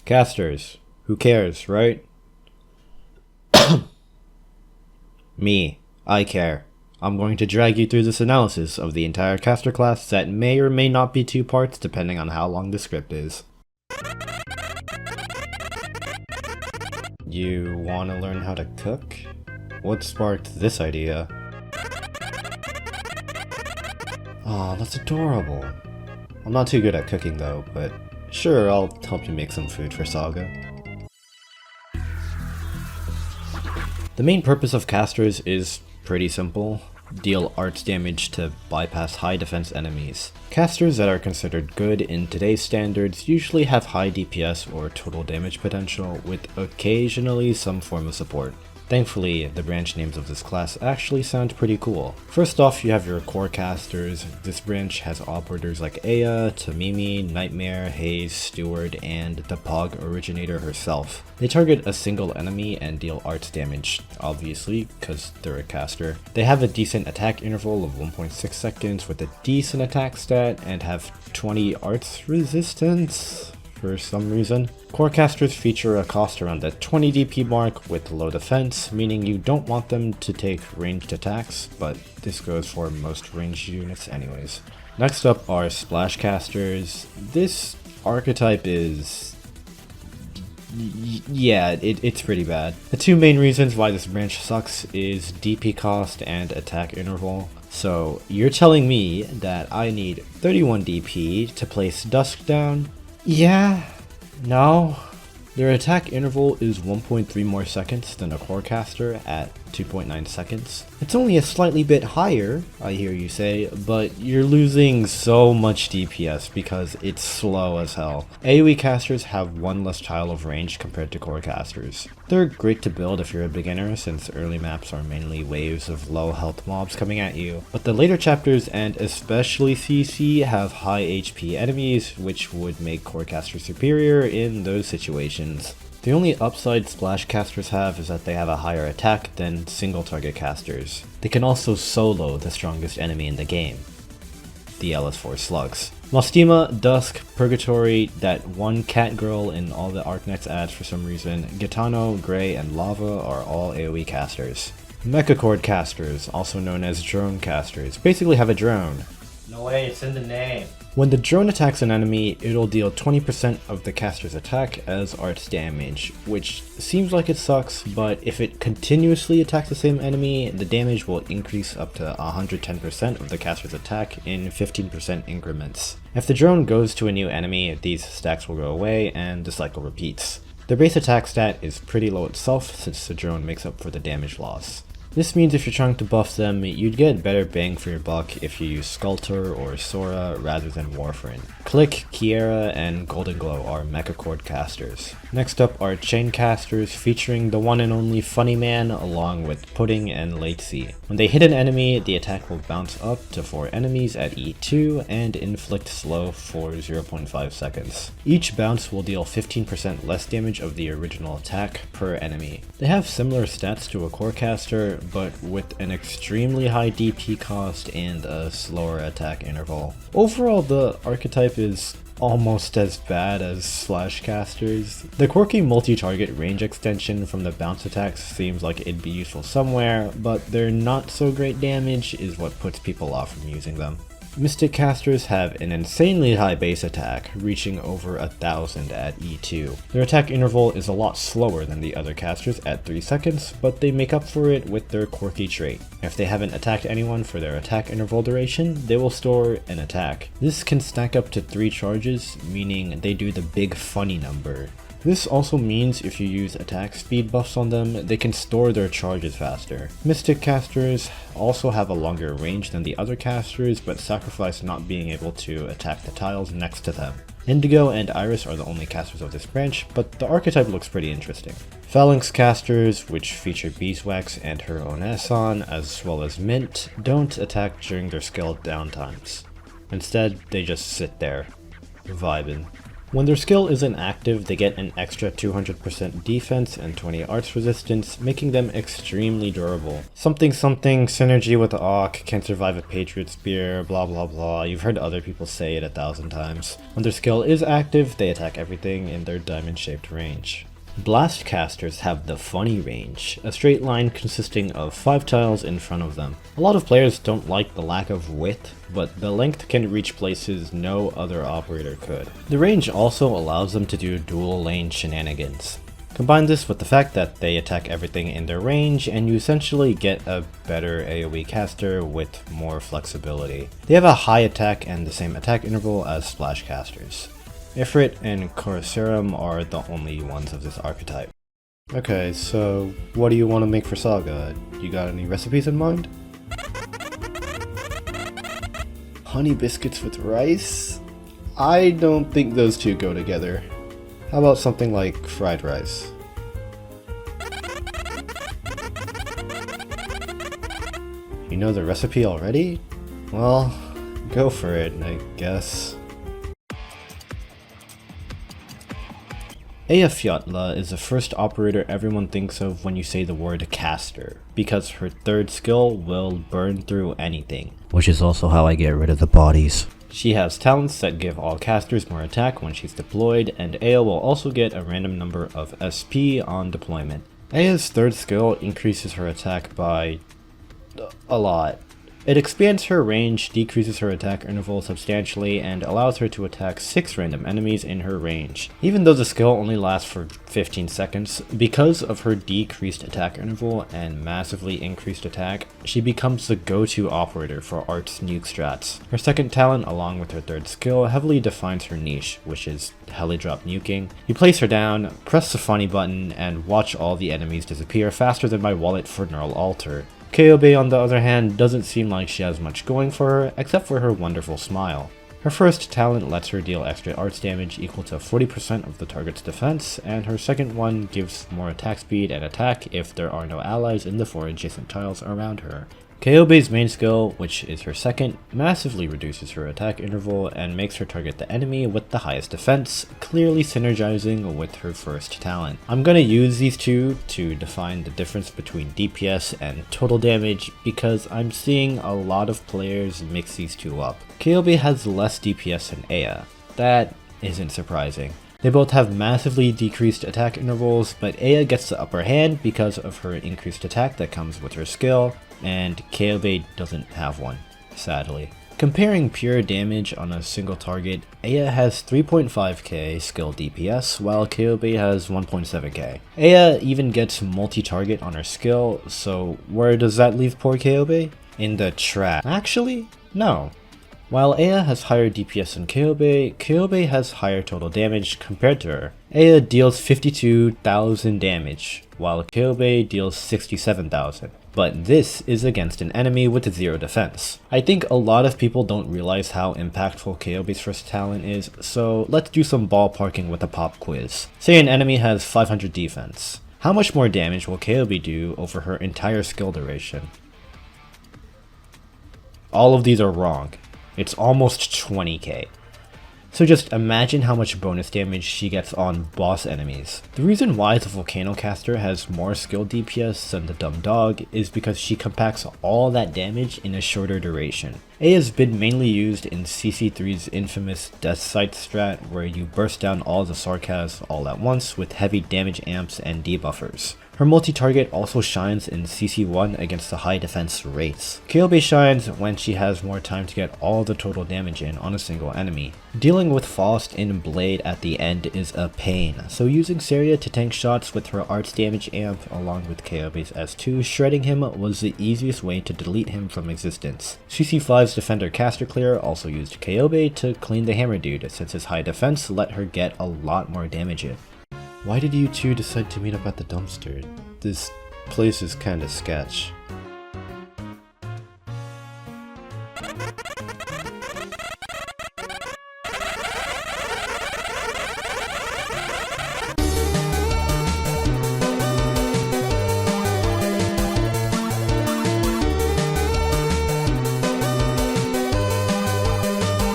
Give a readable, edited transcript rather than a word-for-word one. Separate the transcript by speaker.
Speaker 1: Casters. Who cares, right? Me. I care. I'm going to drag you through this analysis of the entire caster class that may or may not be 2 parts depending on how long the script is. You want to learn how to cook? What sparked this idea? Aw, that's adorable. I'm not too good at cooking though, but sure, I'll help you make some food for Saga. The main purpose of casters is pretty simple. Deal arts damage to bypass high defense enemies. Casters that are considered good in today's standards usually have high DPS or total damage potential, with occasionally some form of support. Thankfully, the branch names of this class actually sound pretty cool. First off, you have your core casters. This branch has operators like Eyja, Tamimi, Nightmare, Haze, Steward, and the Pog originator herself. They target a single enemy and deal arts damage, obviously, because they're a caster. They have a decent attack interval of 1.6 seconds with a decent attack stat and have 20 arts resistance for some reason. Core casters feature a cost around the 20 DP mark with low defense, meaning you don't want them to take ranged attacks, but this goes for most ranged units anyways. Next up are splash casters. This archetype is... yeah, it's pretty bad. The 2 main reasons why this branch sucks is DP cost and attack interval. So you're telling me that I need 31 DP to place Dusk down? Yeah, no. Their attack interval is 1.3 more seconds than a core caster at 2.9 seconds. It's only a slightly bit higher, I hear you say, but you're losing so much DPS because it's slow as hell. AoE casters have 1 less tile of range compared to core casters. They're great to build if you're a beginner, since early maps are mainly waves of low health mobs coming at you, but the later chapters and especially CC have high HP enemies, which would make core casters superior in those situations. The only upside splash casters have is that they have a higher attack than single target casters. They can also solo the strongest enemy in the game, the LS4 slugs. Malstima, Dusk, Purgatory, that one cat girl in all the Arknights ads for some reason, Gitano, Grey, and Lava are all AoE casters. Mechacord casters, also known as drone casters, basically have a drone. No way, it's in the name. When the drone attacks an enemy, it'll deal 20% of the caster's attack as arts damage, which seems like it sucks, but if it continuously attacks the same enemy, the damage will increase up to 110% of the caster's attack in 15% increments. If the drone goes to a new enemy, these stacks will go away and the cycle repeats. The base attack stat is pretty low itself since the drone makes up for the damage loss. This means if you're trying to buff them, you'd get better bang for your buck if you use Sculptor or Sora rather than Warfarin. Click, Kiera, and Golden Glow are Mechacord casters. Next up are Chain casters featuring the one and only Funny Man along with Pudding and Latency. When they hit an enemy, the attack will bounce up to 4 enemies at E2 and inflict slow for 0.5 seconds. Each bounce will deal 15% less damage of the original attack per enemy. They have similar stats to a core caster, but with an extremely high DP cost and a slower attack interval. Overall, the archetype is almost as bad as slash casters. The quirky multi-target range extension from the bounce attacks seems like it'd be useful somewhere, but their not so great damage is what puts people off from using them. Mystic casters have an insanely high base attack, reaching over 1000 at E2. Their attack interval is a lot slower than the other casters at 3 seconds, but they make up for it with their quirky trait. If they haven't attacked anyone for their attack interval duration, they will store an attack. This can stack up to 3 charges, meaning they do the big funny number. This also means if you use attack speed buffs on them, they can store their charges faster. Mystic casters also have a longer range than the other casters, but sacrifice not being able to attack the tiles next to them. Indigo and Iris are the only casters of this branch, but the archetype looks pretty interesting. Phalanx casters, which feature Beeswax and her own Esson, as well as Mint, don't attack during their skill downtimes. Instead, they just sit there, vibing. When their skill isn't active, they get an extra 200% defense and 20 arts resistance, making them extremely durable. Something synergy with the Auk, can survive a Patriot Spear, blah blah blah. You've heard other people say it 1,000 times. When their skill is active, they attack everything in their diamond-shaped range. Blast casters have the funny range, a straight line consisting of 5 tiles in front of them. A lot of players don't like the lack of width, but the length can reach places no other operator could. The range also allows them to do dual lane shenanigans. Combine this with the fact that they attack everything in their range, and you essentially get a better AoE caster with more flexibility. They have a high attack and the same attack interval as splash casters. Ifrit and Corsarum are the only ones of this archetype. Okay, so what do you want to make for Saga? You got any recipes in mind? Honey biscuits with rice? I don't think those two go together. How about something like fried rice? You know the recipe already? Well, go for it, I guess. Eyja Fjotla is the first operator everyone thinks of when you say the word caster, because her third skill will burn through anything. Which is also how I get rid of the bodies. She has talents that give all casters more attack when she's deployed, and Eyja will also get a random number of SP on deployment. Eyja's third skill increases her attack by a lot. It expands her range, decreases her attack interval substantially, and allows her to attack 6 random enemies in her range. Even though the skill only lasts for 15 seconds, because of her decreased attack interval and massively increased attack, she becomes the go-to operator for Art's nuke strats. Her second talent, along with her third skill, heavily defines her niche, which is heli-drop nuking. You place her down, press the funny button, and watch all the enemies disappear faster than my wallet for Neural Alter. Ceobe, on the other hand, doesn't seem like she has much going for her, except for her wonderful smile. Her first talent lets her deal extra arts damage equal to 40% of the target's defense, and her second one gives more attack speed and attack if there are no allies in the 4 adjacent tiles around her. Ceobe's main skill, which is her second, massively reduces her attack interval and makes her target the enemy with the highest defense, clearly synergizing with her first talent. I'm gonna use these two to define the difference between DPS and total damage because I'm seeing a lot of players mix these two up. Ceobe has less DPS than Eyja. That isn't surprising. They both have massively decreased attack intervals, but Eyja gets the upper hand because of her increased attack that comes with her skill, and Ceobe doesn't have one, sadly. Comparing pure damage on a single target, Eyja has 3.5k skill DPS, while Ceobe has 1.7k. Eyja even gets multi-target on her skill, so where does that leave poor Ceobe? In the trap. Actually, no. While Eyja has higher DPS than Ceobe, Ceobe has higher total damage compared to her. Eyja deals 52,000 damage, while Ceobe deals 67,000. But this is against an enemy with 0 defense. I think a lot of people don't realize how impactful Ceobe's first talent is, so let's do some ballparking with a pop quiz. Say an enemy has 500 defense. How much more damage will Ceobe do over her entire skill duration? All of these are wrong. It's almost 20k. So just imagine how much bonus damage she gets on boss enemies. The reason why the Volcano Caster has more skill DPS than the Dumb Dog is because she compacts all that damage in a shorter duration. A has been mainly used in CC3's infamous Death Sight strat where you burst down all the Sarkaz all at once with heavy damage amps and debuffers. Her multi-target also shines in CC1 against the high defense Wraiths. Ceobe shines when she has more time to get all the total damage in on a single enemy. Dealing with Faust in Blade at the end is a pain, so using Saria to tank shots with her arts damage amp along with Ceobe's S2 shredding him was the easiest way to delete him from existence. CC5's Defender Caster Clear also used Ceobe to clean the Hammer Dude since his high defense let her get a lot more damage in. Why did you two decide to meet up at the dumpster? This place is kinda sketch.